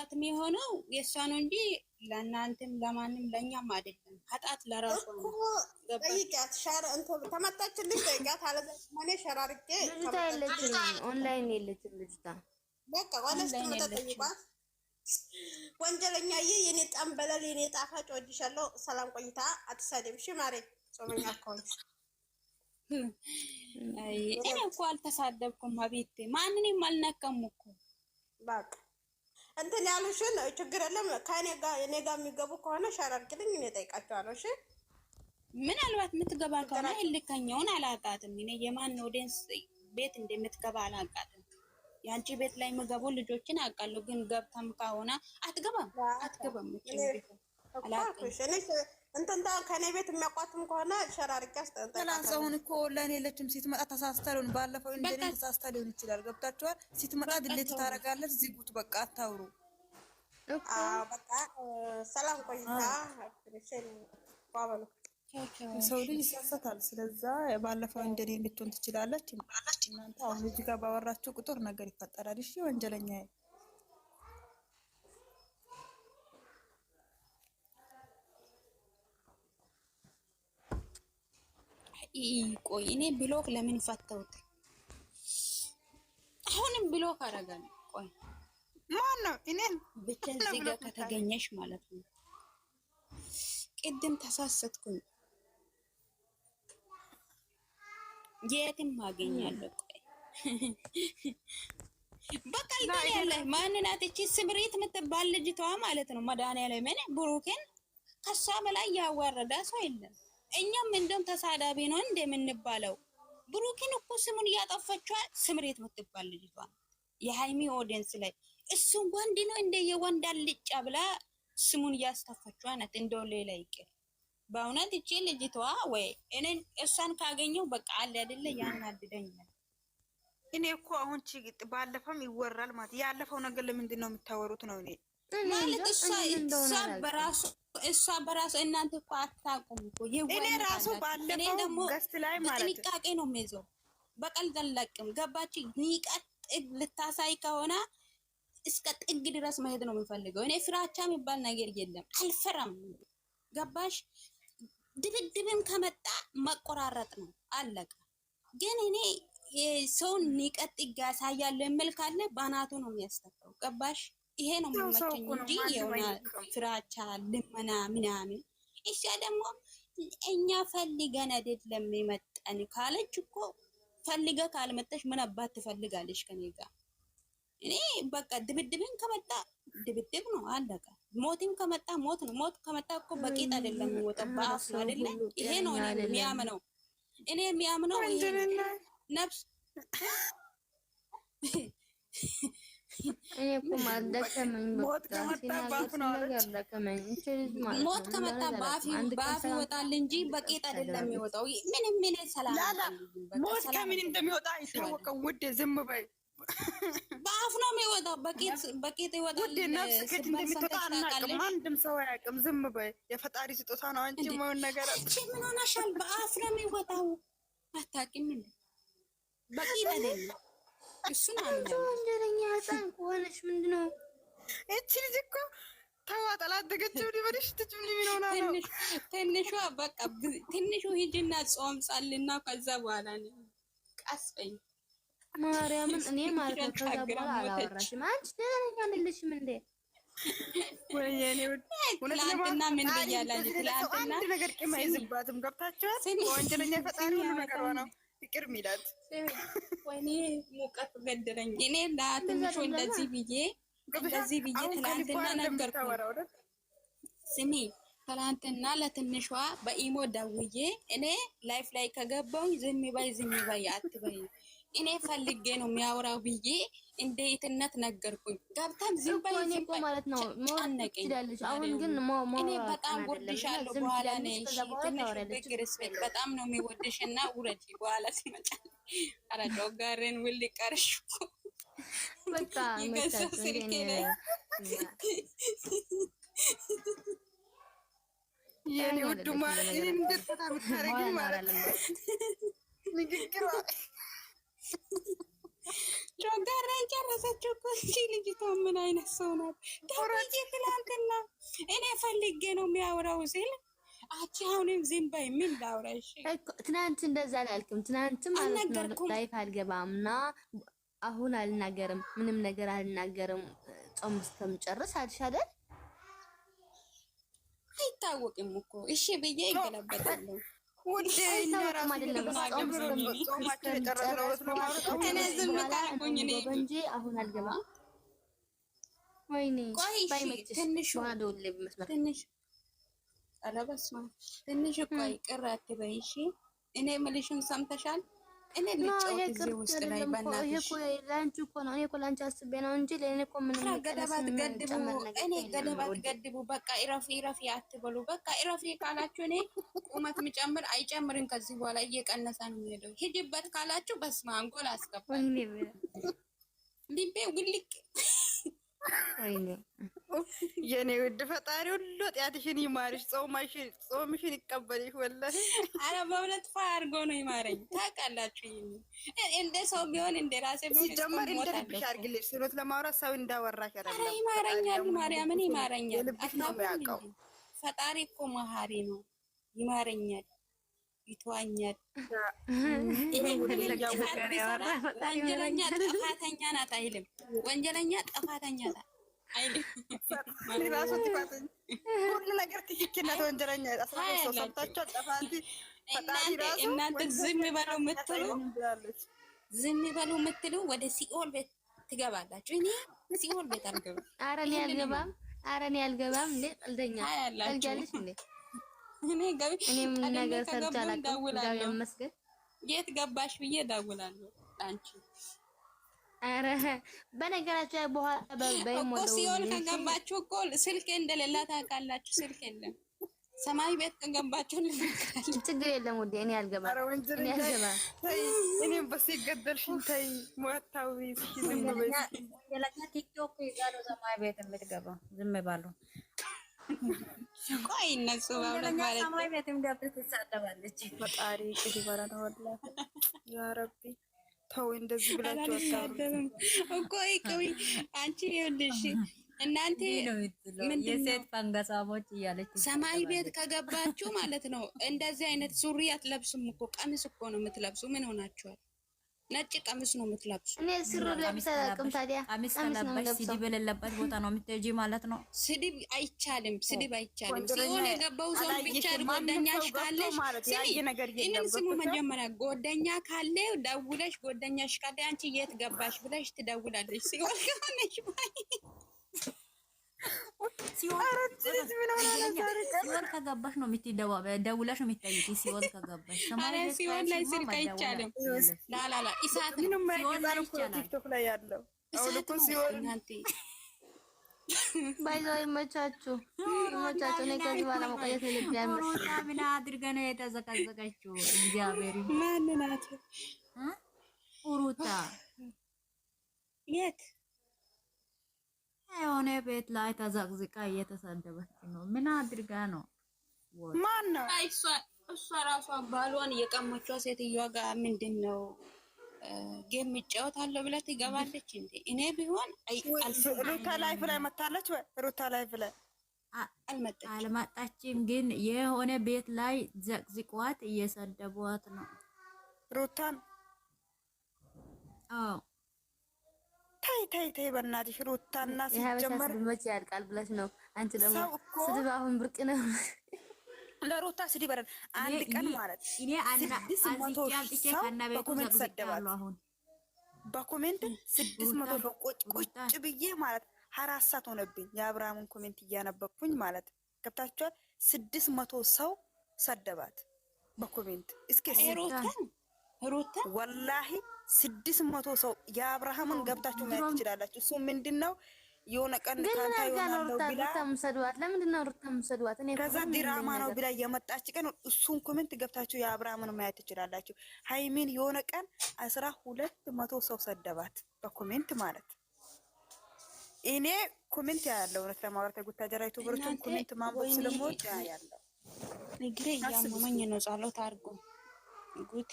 ኃጢአት የሚሆነው የእሷ ነው እንጂ ለእናንተም ለማንም ለእኛም አይደለም። ኃጢአት ለራሱ ነው። ጠይቂያት ሻር እንትን ተመጣችልኝ ጠይቂያት። አለበለዚያ እኔ ሸር አድርጌ ልጅቷ የለችም፣ ኦንላይን የለችም ልጅቷ። በቃ ዋለስ ትመጣ ጠይቋት። ወንጀለኛዬ የኔ ጠንበለል የኔ ጣፋጭ ወድሻለሁ። ሰላም ቆይታ። አትሳደብ እሺ ማሬ። ጾመኛ ከሆንሽ እኔ እኮ አልተሳደብኩም። አቤት ማንንም አልነካም እኮ በቃ እንትን ያሉሽን ችግር የለም። ከኔ ጋር እኔ ጋር የሚገቡ ከሆነ ሸር አድርግልኝ፣ እኔ እጠይቃቸዋለሁ። እሺ ምናልባት የምትገባ ከሆነ ልከኛውን አላውቃትም። እኔ የማን ኦዲየንስ ቤት እንደምትገባ አላውቃትም። የአንቺ ቤት ላይ የምገቡ ልጆችን አውቃለሁ፣ ግን ገብታም ከሆነ አትገባም። እንትን ከኔ ቤት የሚያቋትም ከሆነ ሸር አድርጌ አስጠንቀቃለሁ። ሰውን እኮ ኦንላይን የለችም። ስትመጣ ተሳስተሉን ባለፈው እንደኔ ተሳስታ ሊሆን ይችላል። ገብታችኋል? ስትመጣ ድሌት ታረጋለች። ዝጉት በቃ አታውሩ። በቃ ሰላም ቆይታ። ሰው ልጅ ይሳሳታል። ስለዛ ባለፈው እንደኔ ልትሆን ትችላለች። እናንተ አሁን እዚህ ጋር ባወራችሁ ቁጥር ነገር ይፈጠራል። እሺ ወንጀለኛ ቆይ እኔ ብሎክ ለምን ፈተውት? አሁንም ብሎክ አደርጋለሁ። ቆይ ማን ነው? እኔን ብቻ እዚህ ጋር ከተገኘሽ ማለት ነው። ቅድም ተሳሰትኩኝ። የትም ማገኛለሁ። ቆይ በቃ ይታያለ። ማንናት እቺ ስምሪት የምትባል ልጅቷ ማለት ነው። መድኃኒዓለም ምን ብሩኬን ከሷ በላይ ያዋረዳ ሰው የለም። እኛም እንደውም ተሳዳቢ ነው እንደምንባለው። ብሩኬን እኮ ስሙን እያጠፋችው ስምሪት የምትባል ልጅቷ የሃይሚ ኦዲየንስ ላይ እሱ ወንድ ነው እንደ የወንድ አልጫ ብላ ስሙን እያስተፋችው አናት። እንደው ሌላ ይቅር። በእውነት እቺ ልጅቷ ወይ እኔን እሷን ካገኘው በቃ አለ አይደለ ያናድደኛል። እኔ እኮ አሁን ባለፈም ይወራል ማለት ያለፈው ነገር ለምንድን ነው የምታወሩት ነው? እኔ ማለት እሷ በራሱ እናንተ እኮ አታውቁም እኮ እኔ ራሱ ባለፈው ገስት ላይ ማለት ጥንቃቄ ነው የሚይዘው። በቀልድ አልለቅም። ገባች? ንቀት ልታሳይ ከሆነ እስከ ጥግ ድረስ መሄድ ነው የሚፈልገው። እኔ ፍራቻ የሚባል ነገር የለም፣ አልፈራም። ገባሽ? ድብድብም ከመጣ መቆራረጥ ነው አለቀ። ግን እኔ ሰውን ንቀት ጥግ ያሳያለሁ የሚል ካለ ባናቱ ነው የሚያስተካው። ገባሽ? ይሄ ነው የሚመቸኝ እንጂ የሆነ ፍራቻ ልመና ምናምን። እሷ ደግሞ እኛ ፈልገን አይደለም የመጣን ካለች እኮ ፈልገ ካልመጣሽ ምን አባት ትፈልጋለሽ ከኔ ጋር? እኔ በቃ ድብድብን ከመጣ ድብድብ ነው አለቀ። ሞትም ከመጣ ሞት ነው። ሞት ከመጣ እኮ በቂጥ አይደለም የሚወጣው በአፍ ነው አይደለ? ይሄ ነው እኔ የሚያምነው። እኔ የሚያምነው ነፍስ እኔ እኮ ማደከመኝ ሞት ከመጣ በአፍ ይወጣል እንጂ በቂጥ አይደለም የሚወጣው። ምንም ምን ሰላም ሞት ከምን እንደሚወጣ አይታወቅም። ውድ ዝም በይ። በአፍ ነው የሚወጣው። በቂጥ ይወጣል። ውድ ነፍስ ከት እንደምትወጣ አናውቅም። አንድም ሰው አያውቅም። ዝም በይ። የፈጣሪ ስጦታ ነው። አንቺ ምን ነገር አንቺ ምን ሆነሻል? በአፍ ነው የሚወጣው። አታውቂም እንዴ? በቂጥ አይደለም። እሱን አምነው ወንጀለኛ ህፃን ከሆነች ምንድነው? እቺ ልጅ እኮ ተዋጣላ አደገችው ሊበልሽ ትጭም ሊሆና ነው። ትንሿ በቃ ትንሹ ሂጂና ጾም ጻልና ከዛ በኋላ ነው ቀስበኝ ማርያምን እኔ ማለት ነው። ከዛ በኋላ አላወራሽም። አንቺ ደህና አይደለሽም እንዴ? ወይኔ ትላንትና ምን ብያለሁ? ትላንትና አንድ ነገር ቂም አይዝባትም። ገብታችኋል? ወንጀለኛ ፈጣሪ ሁሉ ነገር ነው ፍቅር ሚላት። ወይኔ ሙቀት ገደለኝ። እኔ ለትንሹ እንደዚህ ብዬ ትላንትና ነገርኩ። ስሚ ትላንትና ለትንሿ በኢሞ ደውዬ እኔ ላይፍ ላይ ከገባሁኝ ዝም በይ አትበይ፣ እኔ ፈልጌ ነው የሚያወራው ብዬ እንዴትነት ነገርኩኝ። ገብታም ዝም በይ ማለት ነው ጨነቀኝ። አሁን ግን እኔ በጣም ወድሻለሁ በኋላ ነይ ትንሽ ሪስፔክት በጣም ነው የሚወድሽና ውረጂ በኋላ ሲመጣ አራዳው ጋርን ውል ቀርሽ በቃ ይገዛው ስልኬ ላይ የኔ ውድ ማለት እንዴት ታምታረጊ ማለት ንግግር ጆጋራን ጨረሰ። ጨረሰችው እኮ እንጂ ልጅቷ ምን አይነት ሰው ናት? ደግሞ ትላንትና እኔ ፈልጌ ነው የሚያወራው ሲል አቺ አሁንም ዝም በይ። ምን ላውራሽ? ትናንት እንደዛ አላልክም? ትናንት ማለት ነው ላይፍ አልገባምና አሁን አልናገርም፣ ምንም ነገር አልናገርም ጾም እስከምጨርስ አልሽ አይደል? አይታወቅም እኮ እሺ ብዬ ይገለበጣለሁ። ውድ አይታወቅም አይደለም ጾም እንጂ አሁን አልገባም። ወይኔ ትንሽ ትንሽ ቆይ ቅር አትበይ እሺ። እኔ የምልሽን ሰምተሻል? እኔ ልጫወት እዚህ ውስጥ ላይ በእናትሽ ላንቺ እኮ ነው። እኔ እኮ ላንቺ አስቤ ነው እንጂ ለእኔ እኮ ምንም ገደባት ገድቡ። እኔ ገደባት ገድቡ። በቃ ኢረፊ አትበሉ። በቃ ኢረፊ ካላችሁ እኔ ቁመት የሚጨምር አይጨምርም ከዚህ በኋላ እየቀነሰ ነው የሚሄደው። ሂጂበት ካላችሁ በስመ አብ ጎል አስገባል ሊቤ ውልቅ የኔ ውድ ፈጣሪ ሁሉ ጤናሽን ይማርሽ፣ ጾምሽን ይቀበልሽ። ወላሂ አረ በእውነት ፋ አድርጎ ነው ይማረኝ። ታውቃላችሁ እንደ ሰው ቢሆን እንደ ራሴ ቢሆን ሲጀመር እንደ ልብሽ አድርግልሽ። ስሎት ለማውራት ሰው እንዳወራሽ አይደለም። ይማረኛል፣ ማርያምን ይማረኛል። ልብሽ ነው የሚያውቀው። ፈጣሪ እኮ መሀሪ ነው፣ ይማረኛል፣ ይተዋኛል። ወንጀለኛ ጥፋተኛ ናት አይልም። ወንጀለኛ ጥፋተኛ ናት አይልም። ራሱ ጥፋተኛ ሁሉ ነገር ትክክል ናት። ወንጀለኛ ሰምታችኋል። ጥፋት ፈጣሪ ራሱ እናንተ ዝም በሉ የምትሉ ወደ ሲኦል ቤት ትገባላችሁ። እኔ ሲኦል ቤት አልገባም። ኧረ እኔ አልገባም። እንዴ ቀልደኛ ቀልጃለሽ እንዴ? እኔ ምን ነገር ሰርቼ አላውቅም። እግዚአብሔር ይመስገን። የት ገባሽ ብዬ እደውላለሁ አንቺ። ኧረ በነገራችሁ ላይ በኋላ በይሞ እኮ ሲኦል ከገባችሁ እኮ ስልክ እንደሌላ ታውቃላችሁ። ስልክ የለም። ሰማይ ቤት ከገባችሁ ልንገራችሁ። ችግር የለም ውዴ፣ እኔ አልገባም። እኔም በስ ይገደልሽኝ። ተይ ሞታዊ ዝም በይ። ቲክቶክ ይዛሉ ሰማይ ቤት የምትገባው ዝም ባሉ ቆይ እነሱ ማለት ሰማይ ቤት እንደብት ትሳደባለች። ፈጣሪ ቅዲ ባላና ወላሂ ያ ረቢ ተው እንደዚህ ብላችሁ አታሩ እኮ ቆይ አንቺ ይኸውልሽ እናንተ የሴት ፈንገሳሞች እያለች ሰማይ ቤት ከገባችሁ ማለት ነው እንደዚህ አይነት ሱሪ አትለብሱም እኮ ቀሚስ እኮ ነው የምትለብሱ። ምን ሆናችኋል? ነጭ ቀሚስ ነው የምትለብሱ። እኔ ስሩ ለብሰ አቅም ታዲያ ቀሚስ ከለበሽ ስድብ የሌለበት ቦታ ነው የምትሄጂ ማለት ነው። ስድብ አይቻልም፣ ስድብ አይቻልም። ሲሆን የገባው ሰው ብቻ ጓደኛሽ ካለሽ እኔን ስሙ መጀመሪያ ጓደኛ ካለ ደውለሽ ጓደኛሽ ካለ አንቺ የት ገባሽ ብለሽ ትደውላለሽ። ሲሆን ከሆነሽ ሲሆን ከገባሽ ነው ደውለሽ ነው የምትጠይቂ። ሲሆን ከገባሽ ሲሆን ላይ ስልክ አይቻልም። ላላላ ኢሳት ምንም ቲክቶክ ላይ ያለው አሁን እኮ ሲሆን ባይዘው ይመቻችሁ። እኔ ከዚህ በኋላ መቆየት የለብኝም። ሩታ ምን አድርጋ ነው የተዘቀዘቀችው? እግዚአብሔር ማን ናት ሩታ? የት የሆነ ቤት ላይ ተዘቅዝቃ እየተሳደበች ነው። ምን አድርጋ ነው? ማን ነው? እሷ ራሷ ባሏን የቀመቿ ሴትዮዋ ጋር ምንድን ነው ጌም ይጫወታለሁ ብላ ትገባለች እንዴ? እኔ ቢሆን ሩታ ላይፍ ላይ መታለች ወይ? ሩታ ላይፍ ላይ አልመጣችም፣ ግን የሆነ ቤት ላይ ዘቅዝቋት እየሰደቧት ነው ሩታን። አዎ ታይ በእናትሽ ሩታና ሲጀመር መቼ ያልቃል ብለሽ ነው አንቺ ደግሞ ስድብ አሁን ብርቅ ነው ለሩታ ስድብ አይደል? አንድ ቀን ማለት እኔ በኮሜንት ሰደባለሁ። አሁን በኮሜንት 600 ቁጭ ብዬ ማለት 24 ሰዓት ሆነብኝ የአብርሃምን ኮሜንት እያነበብኩኝ ማለት ገብታችኋል። 600 ሰው ሰደባት በኮሜንት። እስኪ ሩታ ወላሂ 600 ሰው የአብርሃምን ገብታችሁ ማየት ትችላላችሁ። እሱ ምንድነው የሆነ ቀን ካንታ ይሆናል ብላ ተምሰዷት። ለምንድነው ሩታ ተምሰዷት? እኔ ከዛ ድራማ ነው ብላ የመጣች ቀን እሱን ኮሜንት ገብታችሁ የአብርሃምን ማየት ትችላላችሁ። ሃይሚን የሆነ ቀን 1200 ሰው ሰደባት በኮሜንት ማለት። እኔ ኮሜንት ያለው እውነት ለማውራት ጉታጀራ ዩቲዩበሮችን ኮሜንት ማንበብ ስለምወድ ያለው እግሬ እያመመኝ ነው። ጸሎት አድርጉ ጉድ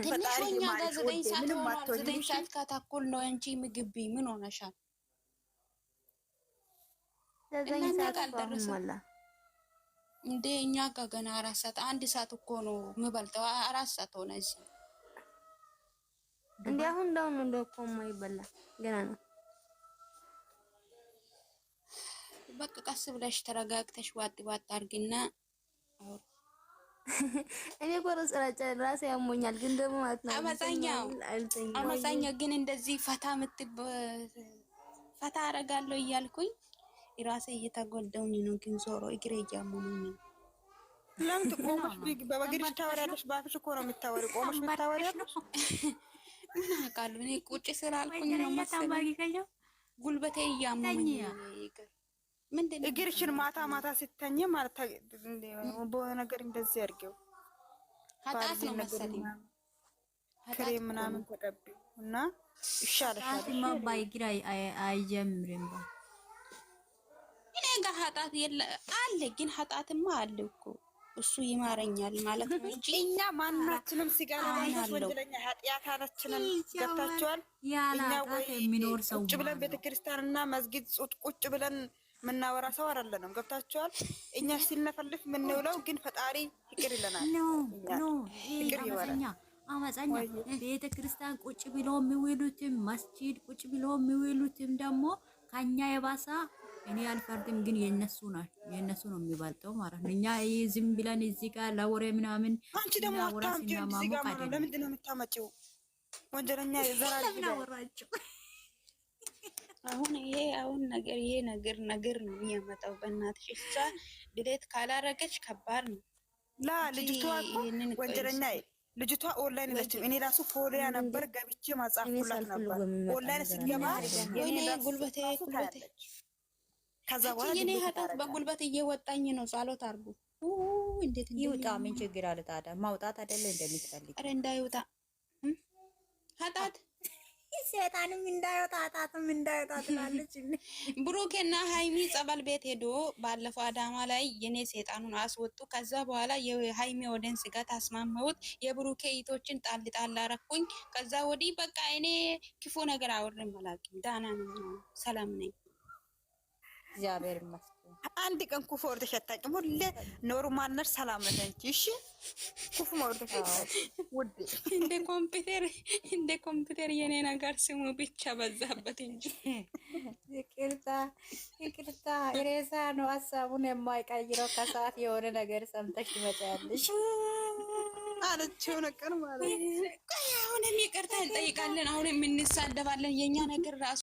ትንሽ ሆኛ ጋር 9 ሰዓት ሆኗል። 9 ሰዓት ከተኩል ነው እንጂ ምግብ ምን ሆነሻል? 9 ሰዓት አልደረሰም እንዴ? እኛ ጋር ገና 4 ሰዓት 1 ሰዓት እኮ ነው የምበልጠው። 4 ሰዓት ሆነ እዚህ እንዴ። አሁን ዳውን ነው እኮ የማይበላ ገና ነው። በቃ ቀስ ብለሽ ተረጋግተሽ ዋጥ ዋጥ አድርጊና እኔ ቆረስ ራሴ ያሞኛል፣ ግን ደግሞ ማለት ነው አመፀኛው ግን እንደዚህ ፈታ አረጋለሁ እያልኩኝ ራሴ እየተጎዳሁኝ ነው። ግን ዞሮ እግሬ እያመመኝ ነው። ለምን ትቆመሽ? በበግርሽ ታወሪያለሽ? ባፍሽ እኮ ነው የምታወሪ። ቆመሽ የምታወሪያለሽ? ምን አውቃለሁ እኔ ቁጭ ስላልኩኝ ነው መሰለኝ ጉልበቴ እያመመኝ ነው። ምንድነው እግርሽን ማታ ማታ ስተኝ ማለት በሆነ ነገር እንደዚህ አድርጌው ሀጣት ነው መሰለኝ ክሬም ምናምን ተቀቢው እና ይሻለሻል። ማባይ ግራ አይጀምርም። እኔ ጋር ሀጣት የለ አለ፣ ግን ሀጣትማ አለ እኮ እሱ ይማረኛል ማለት ነው እንጂ እኛ ማናችንም ሲጋራ ማለት ወንጀለኛ ኃጢአታችንን ገብታችኋል። እኛ ወይ የሚኖር ሰው ቁጭ ብለን ቤተክርስቲያንና መስጊድ ቁጭ ብለን ምናወራ ሰው አይደለንም። ገብታችኋል። እኛ ሲነፈልፍ ምንውለው ግን ፈጣሪ ይቅር ይለናል። ይቅር ይወራኛ አመፀኛ ቤተክርስቲያን ቁጭ ብሎ የሚውሉትም መስጊድ ቁጭ ብሎ የሚውሉትም ደግሞ ከኛ የባሳ እኔ አልፈርድም፣ ግን የነሱ ነው የሚባልጠው ማለት ነው። እኛ ዝም ብለን እዚህ ጋር ለወሬ ምናምን አንቺ ደግሞ አታምጪው እዚህ ጋር ማለት ነው። ለምንድን ነው የምታመጪው? ወንጀለኛ ዘራጅ ምናወራችሁ አሁን ይሄ ነገር ነው የሚያመጣው። በእናትሽ እሷ ድሌት ካላረገች ከባድ ነው። ልጅቷ ወንጀለኛ ልጅቷ ኦንላይን ነችም። እኔ ራሱ ፎሎያ ነበር ገብቼ ማጻፍኩላት ነበር። ኦንላይን ስትገባ የኔ ጉልበቴ ከዛ በኋላ የኔ ሀጣት በጉልበት እየወጣኝ ነው። ጸሎት አርጉ። እንዴት ይውጣ? ምን ችግር አለ ታዲያ? ማውጣት አይደለ እንደምትፈልግ? አረ እንዳይወጣ ሀጣት ሰይጣንም እንዳይወጣ ሀጣትም እንዳይወጣ ትላለች። ብሩኬና ሃይሚ ጸበል ቤት ሄዶ ባለፈው አዳማ ላይ የኔ ሰይጣኑን አስወጡ። ከዛ በኋላ የሃይሚ ወደን ስጋ ታስማማሁት። የብሩኬ ኢቶችን ጣል ጣል አረኩኝ። ከዛ ወዲህ በቃ እኔ ክፉ ነገር አወርም አላውቅም። ዳና ነኝ፣ ሰላም ነኝ። እግዚአብሔር ይመስገን። አንድ ቀን ኩፉ ወርደሽ አታውቂም። ሁሌ ኖርማል ነሽ፣ ሰላም ነሽ እንጂ። እሺ ኩፉ ወርደሽ ውድ እንደ ኮምፒውተር የኔ ነገር ስሙ ብቻ በዛበት እንጂ ይቅርታ ሬሳ ነው ሀሳቡን የማይቀይረው። ከሰዓት የሆነ ነገር ሰምተሽ ትመጫለሽ አለችው ነገር ማለት ነው። አሁንም ይቅርታ እንጠይቃለን። አሁንም እንሳደባለን። የኛ ነገር ራሱ